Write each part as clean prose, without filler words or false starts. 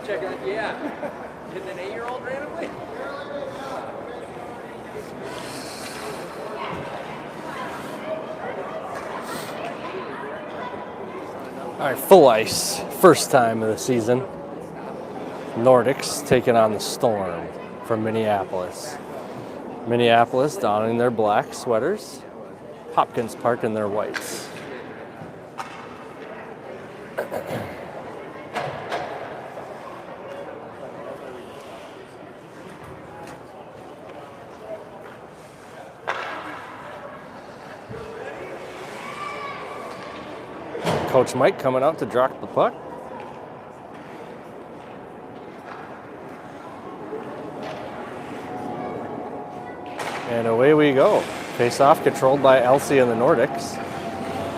checking it. Yeah. Hitting an 8-year-old randomly? All right, full ice. First time of the season. Nordics taking on the Storm from Minneapolis. Minneapolis donning their black sweaters. Hopkins Park in their whites. Coach Mike coming out to drop the puck. And away we go. Face-off controlled by Elsie and the Nordics.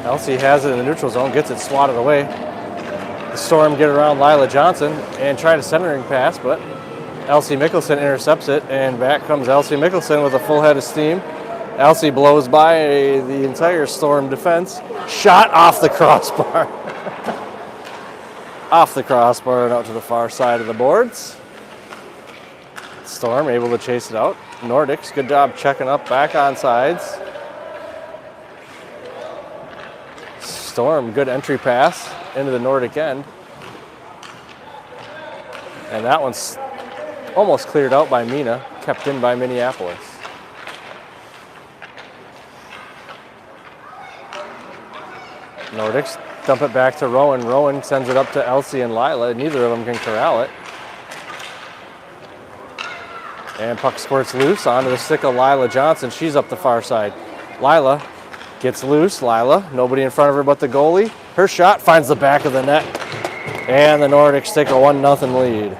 Elsie has it in the neutral zone, gets it swatted away. The Storm get around Lila Johnson and try to centering pass, but Elsie Mickelson intercepts it, and back comes Elsie Mickelson with a full head of steam. Elsie blows by the entire Storm defense. Shot off the crossbar. Off the crossbar and out to the far side of the boards. Storm able to chase it out. Nordics, good job checking up back on sides. Storm, good entry pass into the Nordic end. And that one's almost cleared out by Mina, kept in by Minneapolis. Nordics dump it back to Rowan. Rowan sends it up to Elsie and Lila. Neither of them can corral it. And puck squirts loose onto the stick of Lila Johnson. She's up the far side. Lila gets loose. Lila, nobody in front of her but the goalie. Her shot finds the back of the net. And the Nordics take a 1-0 lead.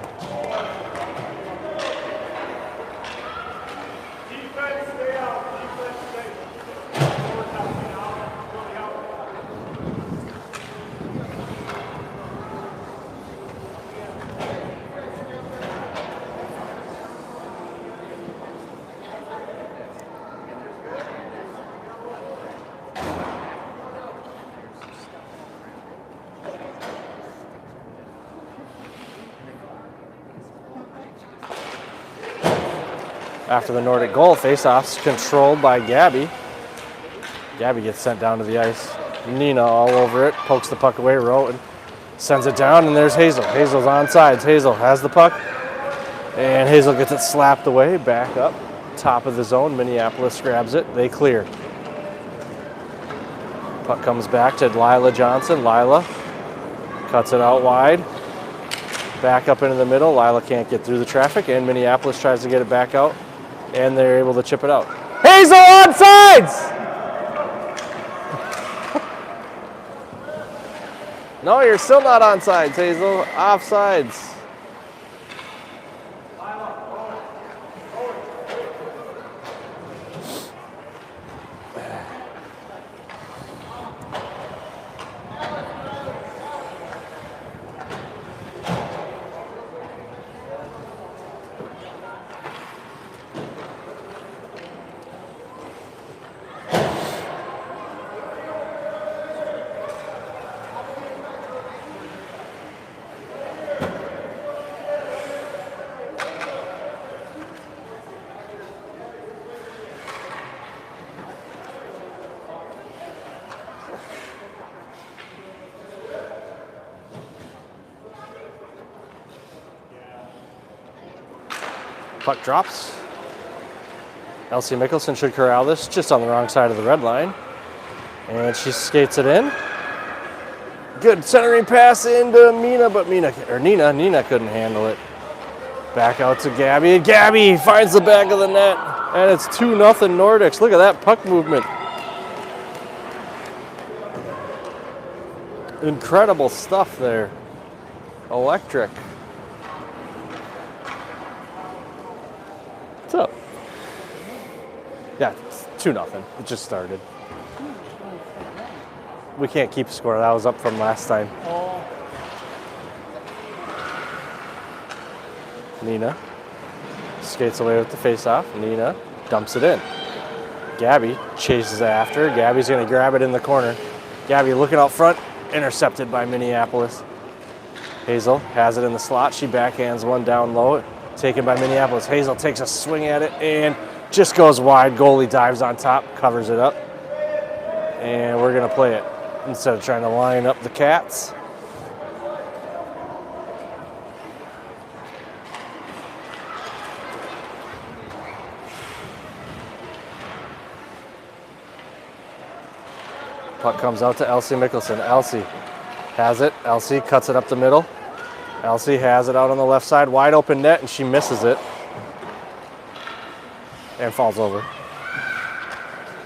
After the Nordic goal, face-off's controlled by Gabby. Gabby gets sent down to the ice. Nina all over it, pokes the puck away, Rowan sends it down, and there's Hazel. Hazel's on sides. Hazel has the puck, and Hazel gets it slapped away, back up, top of the zone. Minneapolis grabs it, they clear. Puck comes back to Lila Johnson. Lila cuts it out wide. Back up into the middle. Lila can't get through the traffic, and Minneapolis tries to get it back out, and they're able to chip it out. Hazel on sides! No, you're still not on sides, Hazel. Offsides. Puck drops. Elsie Mickelson should corral this just on the wrong side of the red line. And she skates it in. Good centering pass into Nina couldn't handle it. Back out to Gabby. And Gabby finds the back of the net. And it's 2-0 Nordics. Look at that puck movement. Incredible stuff there. Electric. What's up? Yeah, it's 2-0. It just started. We can't keep score. That was up from last time. Nina skates away with the face-off. Nina dumps it in. Gabby chases after. Gabby's going to grab it in the corner. Gabby looking out front. Intercepted by Minneapolis. Hazel has it in the slot. She backhands one down low, taken by Minneapolis. Hazel takes a swing at it and just goes wide. Goalie dives on top, covers it up. And we're going to play it instead of trying to line up the Cats. Puck comes out to Elsie Mickelson. Elsie has it. Elsie cuts it up the middle. Elsie has it out on the left side. Wide open net, and she misses it. And falls over.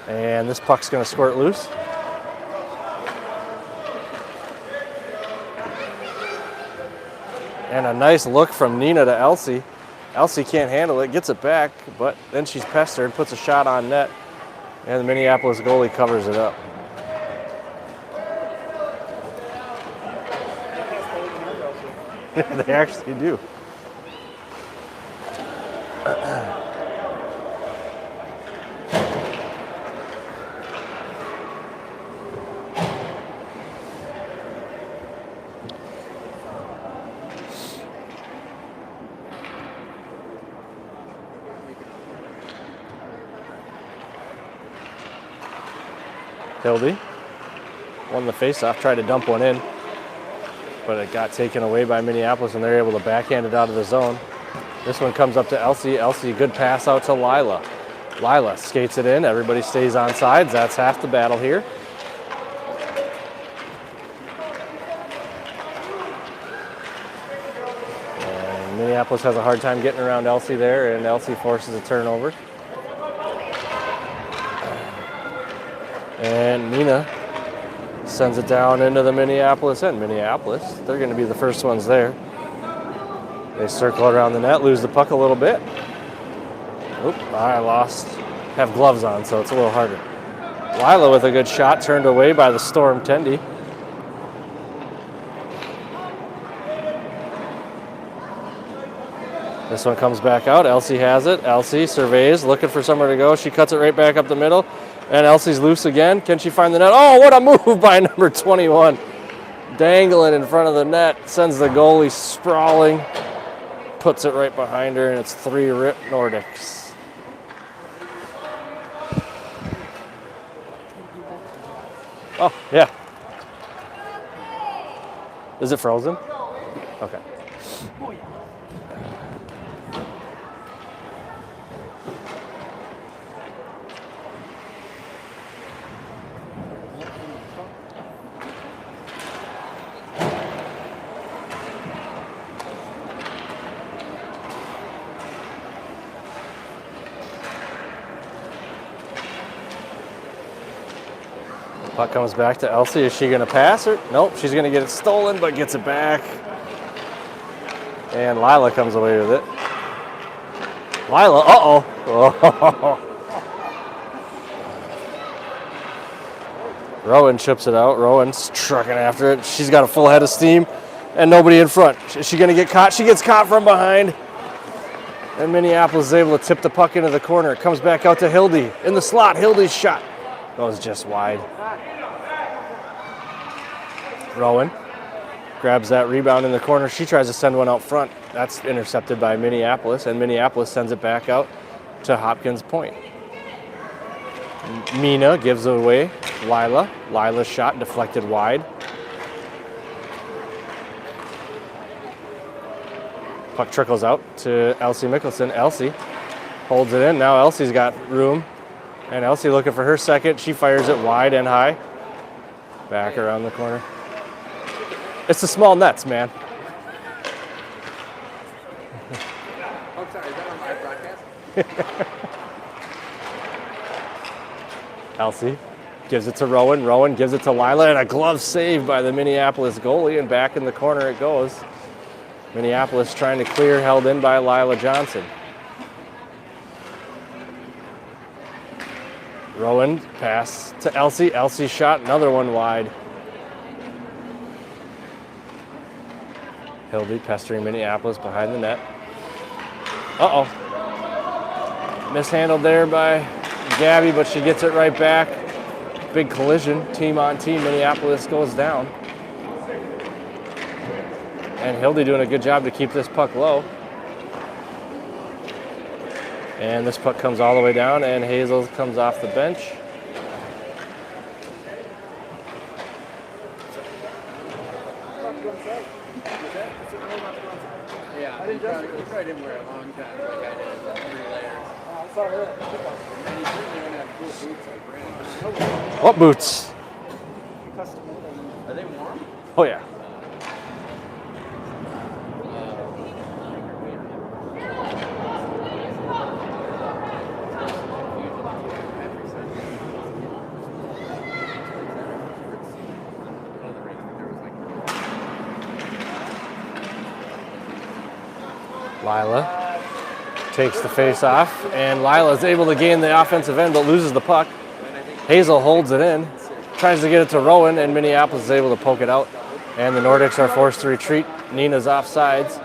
And this puck's going to squirt loose. And a nice look from Nina to Elsie. Elsie can't handle it, gets it back, but then she's pestered, puts a shot on net, and the Minneapolis goalie covers it up. They actually do. Hildy won the faceoff, tried to dump one in, but it got taken away by Minneapolis, and they're able to backhand it out of the zone. This one comes up to Elsie. Elsie, good pass out to Lila. Lila skates it in. Everybody stays on sides. That's half the battle here. And Minneapolis has a hard time getting around Elsie there, and Elsie forces a turnover. And Nina sends it down into the Minneapolis end. Minneapolis, they're going to be the first ones there. They circle around the net, lose the puck a little bit. Oop, I lost. Have gloves on, so it's a little harder. Lila with a good shot, turned away by the Storm Tendy. This one comes back out. Elsie has it. Elsie surveys, looking for somewhere to go. She cuts it right back up the middle. And Elsie's loose again. Can she find the net? Oh, what a move by number 21. Dangling in front of the net. Sends the goalie sprawling. Puts it right behind her, and it's 3 rip Nordics. Oh, yeah. Is it frozen? Okay. Puck comes back to Elsie. Is she going to pass her? Nope, she's going to get it stolen, but gets it back. And Lila comes away with it. Lila, uh-oh. Rowan chips it out. Rowan's trucking after it. She's got a full head of steam and nobody in front. Is she going to get caught? She gets caught from behind. And Minneapolis is able to tip the puck into the corner. It comes back out to Hildy. In the slot, Hildy's shot goes just wide. Rowan grabs that rebound in the corner. She tries to send one out front. That's intercepted by Minneapolis, and Minneapolis sends it back out to Hopkins Point. Mina gives it away. Lila. Lila's shot deflected wide. Puck trickles out to Elsie Mickelson. Elsie holds it in. Now Elsie's got room. And Elsie looking for her second. She fires it wide and high. Back around the corner. It's the small nets, man. Oh, sorry, is that on my broadcast? Elsie gives it to Rowan. Rowan gives it to Lila, and a glove save by the Minneapolis goalie, and back in the corner it goes. Minneapolis trying to clear, held in by Lila Johnson. Rowan pass to Elsie. Elsie shot, another one wide. Hildy pestering Minneapolis behind the net. Uh-oh. Mishandled there by Gabby, but she gets it right back. Big collision, team on team. Minneapolis goes down. And Hildy doing a good job to keep this puck low. And this puck comes all the way down, and Hazel comes off the bench. Yeah, you probably didn't wear a long time like I did, 3 layers. I saw her. And you certainly don't have cool boots like Brandon. What boots? Are they warm? Oh, yeah. Lila takes the face off, and Lila is able to gain the offensive end but loses the puck. Hazel holds it in, tries to get it to Rowan, and Minneapolis is able to poke it out. And the Nordics are forced to retreat. Nina's offsides.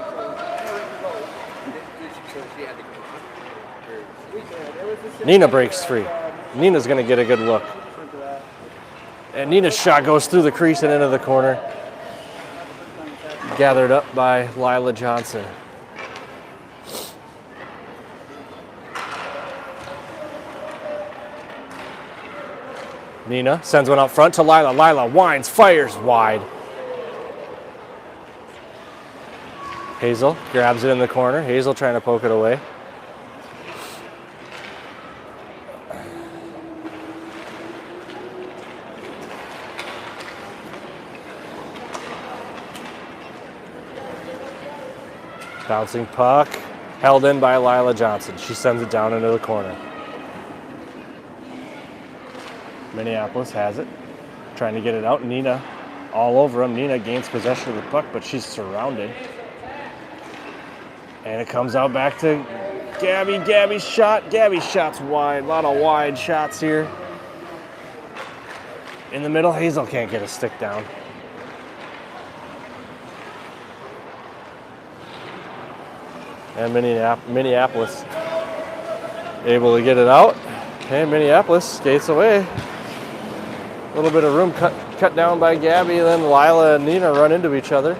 Nina breaks free. Nina's going to get a good look. And Nina's shot goes through the crease and into the corner. Gathered up by Lila Johnson. Nina sends one out front to Lila. Lila winds, fires wide. Hazel grabs it in the corner. Hazel trying to poke it away. Bouncing puck, held in by Lila Johnson. She sends it down into the corner. Minneapolis has it, trying to get it out. Nina all over him. Nina gains possession of the puck, but she's surrounded. And it comes out back to Gabby. Gabby's shot. Gabby's shot's wide. A lot of wide shots here. In the middle, Hazel can't get a stick down. And Minneapolis able to get it out. And Minneapolis skates away. A little bit of room cut down by Gabby, then Lila and Nina run into each other.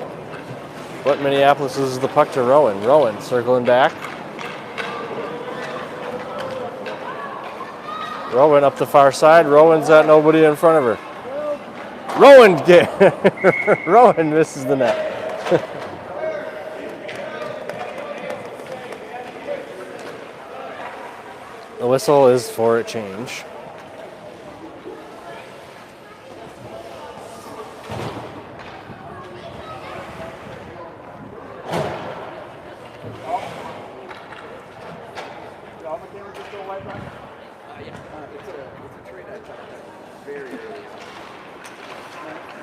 But Minneapolis loses the puck to Rowan. Rowan circling back. Rowan up the far side. Rowan's got nobody in front of her. Rowan misses the net. The whistle is for a change.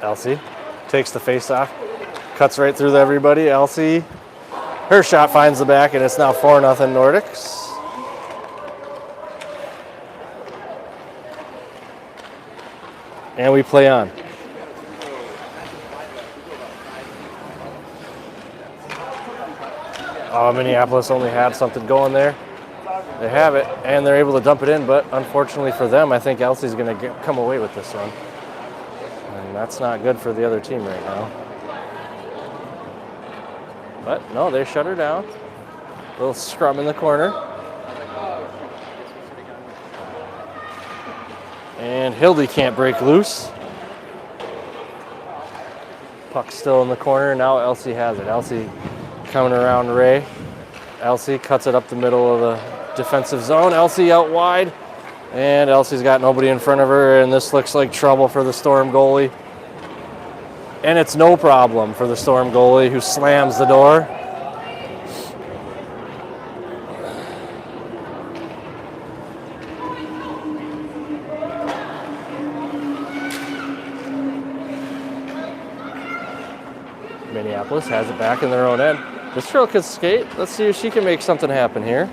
Elsie takes the face off, cuts right through everybody. Elsie, her shot finds the back, and it's now 4-0 Nordics. And we play on. Oh, Minneapolis only had something going there. They have it, and they're able to dump it in, but unfortunately for them, I think Elsie's going to come away with this one. And that's not good for the other team right now. But no, they shut her down. A little scrum in the corner. And Hildy can't break loose. Puck still in the corner. Now Elsie has it. Elsie coming around Ray. Elsie cuts it up the middle of the defensive zone. Elsie out wide. And Elsie's got nobody in front of her. And this looks like trouble for the Storm goalie. And it's no problem for the Storm goalie, who slams the door. Minneapolis has it back in their own end. This girl can skate. Let's see if she can make something happen here.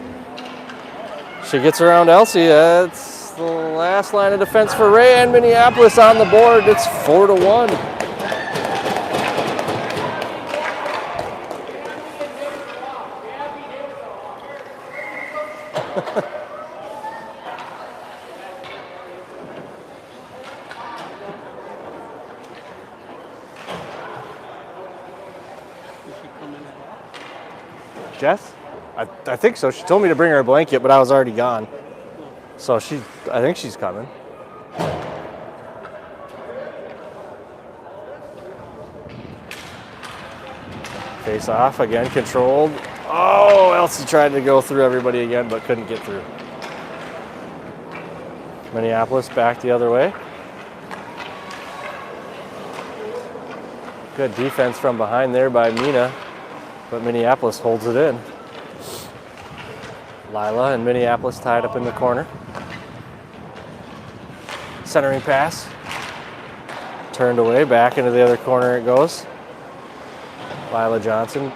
She gets around Elsie. That's the last line of defense for Ray, and Minneapolis on the board. It's 4-1. Jess? I think so. She told me to bring her a blanket, but I was already gone. So I think she's coming. Face off again, controlled. Oh, Elsie tried to go through everybody again, but couldn't get through. Minneapolis back the other way. Good defense from behind there by Mina, but Minneapolis holds it in. Lila and Minneapolis tied up in the corner. Centering pass. Turned away, back into the other corner it goes. Lila Johnson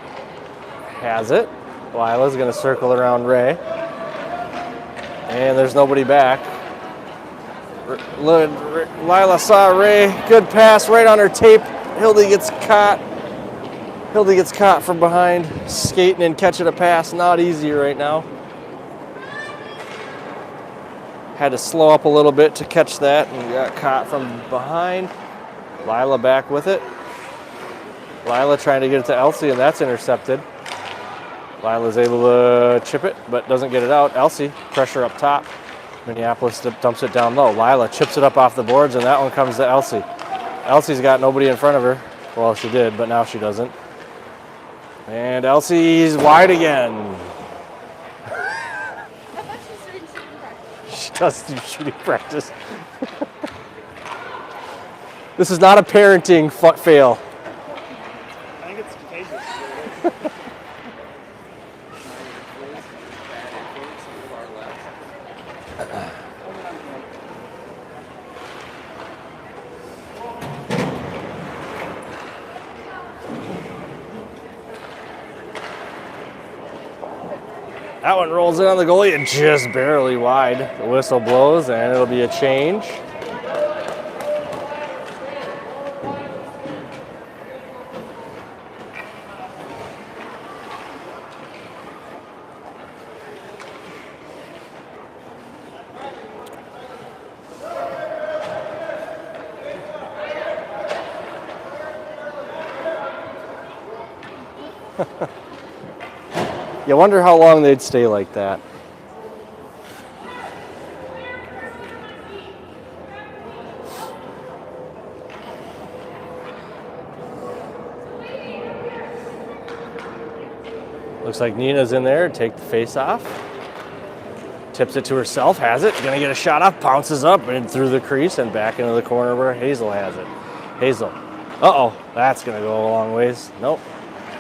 has it. Lila's going to circle around Ray. And there's nobody back. Lila saw Ray. Good pass right on her tape. Hildy gets caught. Hildy gets caught from behind, skating and catching a pass. Not easy right now. Had to slow up a little bit to catch that and got caught from behind. Lila back with it. Lila trying to get it to Elsie, and that's intercepted. Lila's able to chip it, but doesn't get it out. Elsie, pressure up top. Minneapolis dumps it down low. Lila chips it up off the boards, and that one comes to Elsie. Elsie's got nobody in front of her. Well, she did, but now she doesn't. And Elsie's wide again. She does do shooting practice. This is not a parenting fail. I think it's contagious. That one rolls in on the goalie and just barely wide. The whistle blows and it'll be a change. You wonder how long they'd stay like that. Looks like Nina's in there. Take the face off. Tips it to herself. Has it. Gonna get a shot off. Pounces up and through the crease and back into the corner where Hazel has it. Hazel. Uh-oh. That's gonna go a long ways. Nope.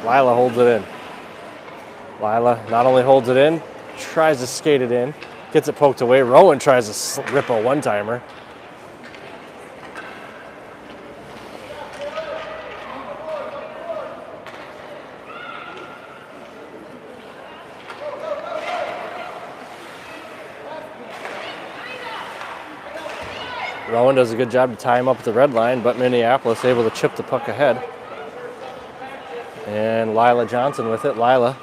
Lila holds it in. Lila not only holds it in, tries to skate it in, gets it poked away. Rowan tries to rip a one-timer. Rowan does a good job to tie him up at the red line, but Minneapolis able to chip the puck ahead. And Lila Johnson with it. Lila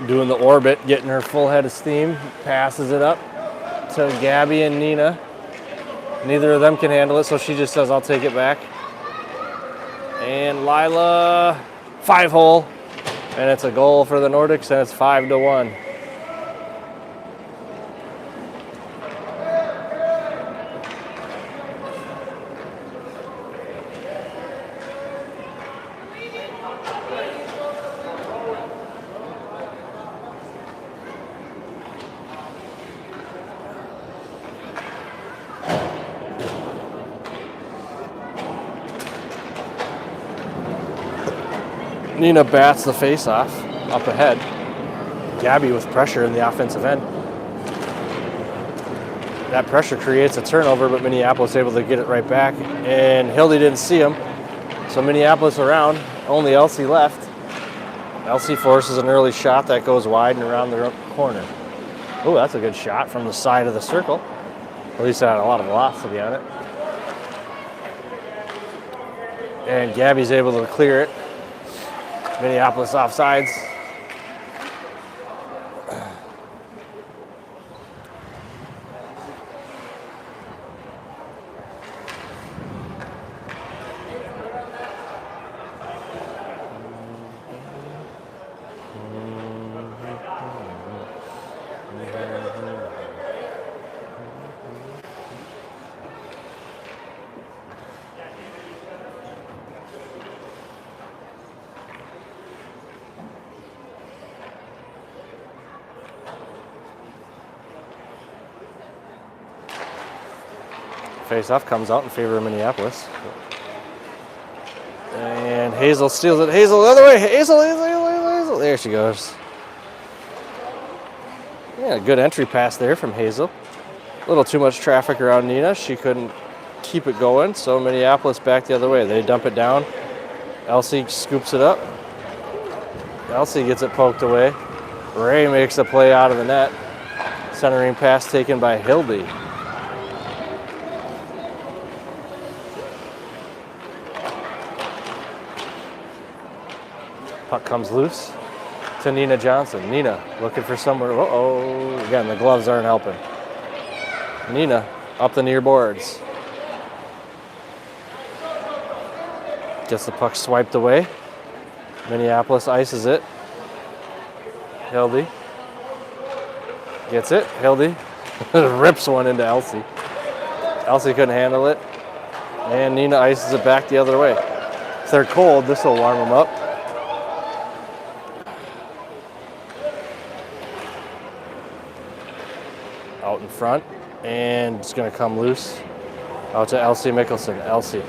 doing the orbit, getting her full head of steam, passes it up to Gabby and Nina. Neither of them can handle it, so she just says, I'll take it back. And Lila, 5-hole, and it's a goal for the Nordics, and it's 5-1. Nina bats the face off up ahead. Gabby with pressure in the offensive end. That pressure creates a turnover, but Minneapolis able to get it right back. And Hildy didn't see him. So Minneapolis around, only Elsie left. Elsie forces an early shot that goes wide and around the corner. Oh, that's a good shot from the side of the circle. At least it had a lot of velocity on it. And Gabby's able to clear it. Minneapolis offsides. Face-off comes out in favor of Minneapolis. And Hazel steals it. Hazel the other way. Hazel. There she goes. Yeah, good entry pass there from Hazel. A little too much traffic around Nina. She couldn't keep it going, so Minneapolis back the other way. They dump it down. Elsie scoops it up. Elsie gets it poked away. Ray makes a play out of the net. Centering pass taken by Hildy. Puck comes loose to Nina Johnson. Nina looking for somewhere. Uh-oh. Again, the gloves aren't helping. Nina up the near boards. Gets the puck swiped away. Minneapolis ices it. Hildy gets it. Hildy rips one into Elsie. Elsie couldn't handle it. And Nina ices it back the other way. If they're cold, this will warm them up. Out in front, and it's going to come loose out to Elsie Mickelson. Elsie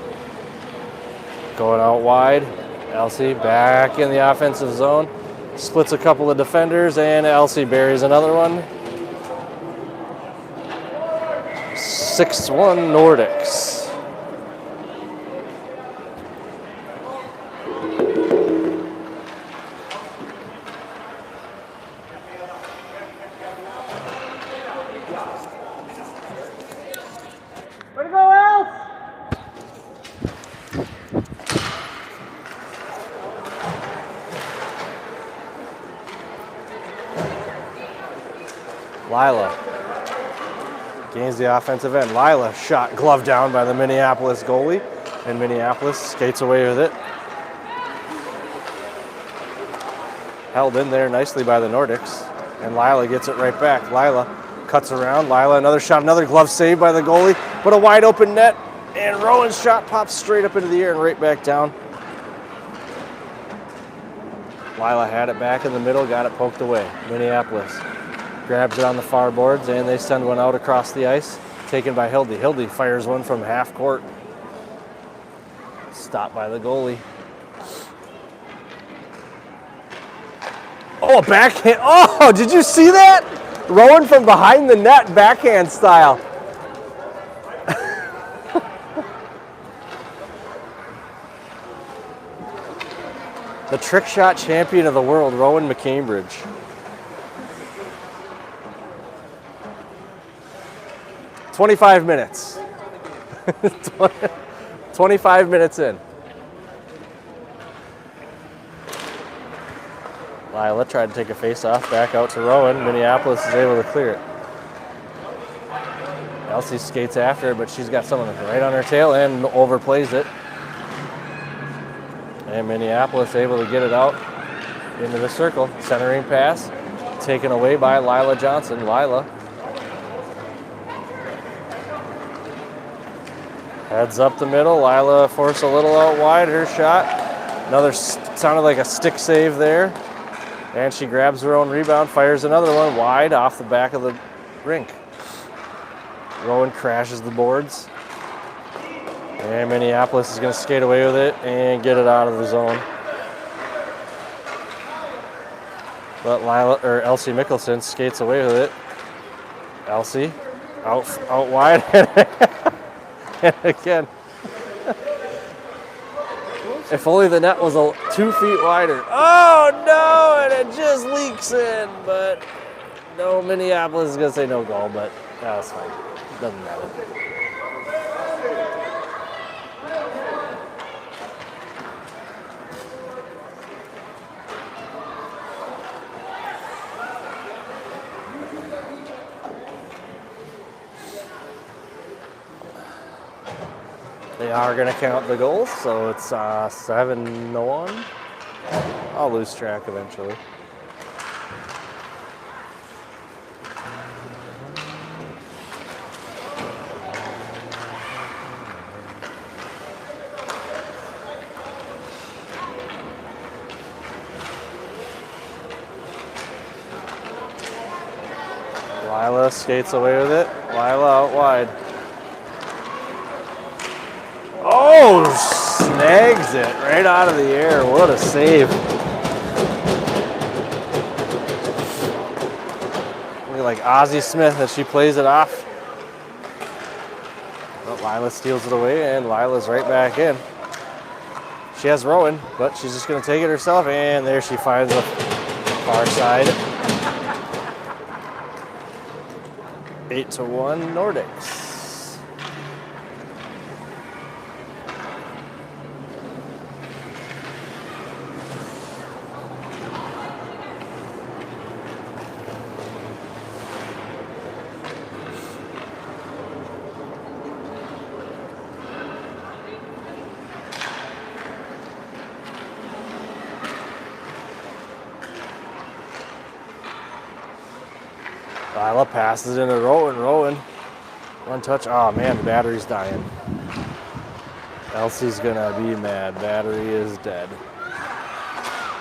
going out wide. Elsie back in the offensive zone, splits a couple of defenders, and Elsie buries another one. 6-1 Nordics. Lila gains the offensive end. Lila shot glove down by the Minneapolis goalie, and Minneapolis skates away with it. Held in there nicely by the Nordics, and Lila gets it right back. Lila cuts around. Lila, another shot, another glove save by the goalie, but a wide open net, and Rowan's shot pops straight up into the air and right back down. Lila had it back in the middle, got it poked away. Minneapolis grabs it on the far boards, and they send one out across the ice, taken by Hildy. Hildy fires one from half court. Stopped by the goalie. Oh, a backhand. Oh, did you see that? Rowan from behind the net, backhand style. The trick shot champion of the world, Rowan McCambridge. 25 minutes. 25 minutes in. Lila tried to take a face-off back out to Rowan. Minneapolis is able to clear it. Elsie skates after her, but she's got someone right on her tail and overplays it. And Minneapolis able to get it out into the circle. Centering pass taken away by Lila Johnson. Lila heads up the middle. Lila forced a little out wide. Her shot. Another sounded like a stick save there. And she grabs her own rebound, fires another one wide off the back of the rink. Rowan crashes the boards. And Minneapolis is going to skate away with it and get it out of the zone. But Elsie Mickelson skates away with it. Elsie out wide. And again, if only the net was 2 feet wider. Oh no, and it just leaks in, but no, Minneapolis is going to say no goal, but that's fine. Doesn't matter. They are going to count the goals, so it's 7-1. I'll lose track eventually. Lila skates away with it. Lila out wide. Oh, snags it right out of the air. What a save. Look like Ozzie Smith as she plays it off. But Lila steals it away, and Lila's right back in. She has Rowan, but she's just going to take it herself, and there she finds the far side. 8-1 Nordics. Lila passes into Rowan. Rowan, one touch. Oh man, the battery's dying. Elsie's gonna be mad. Battery is dead.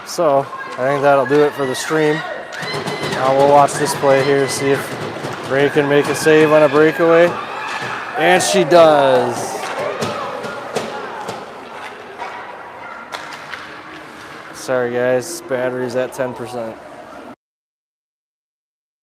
So I think that'll do it for the stream. Now we'll watch this play here, see if Ray can make a save on a breakaway. And she does. Sorry guys, battery's at 10%.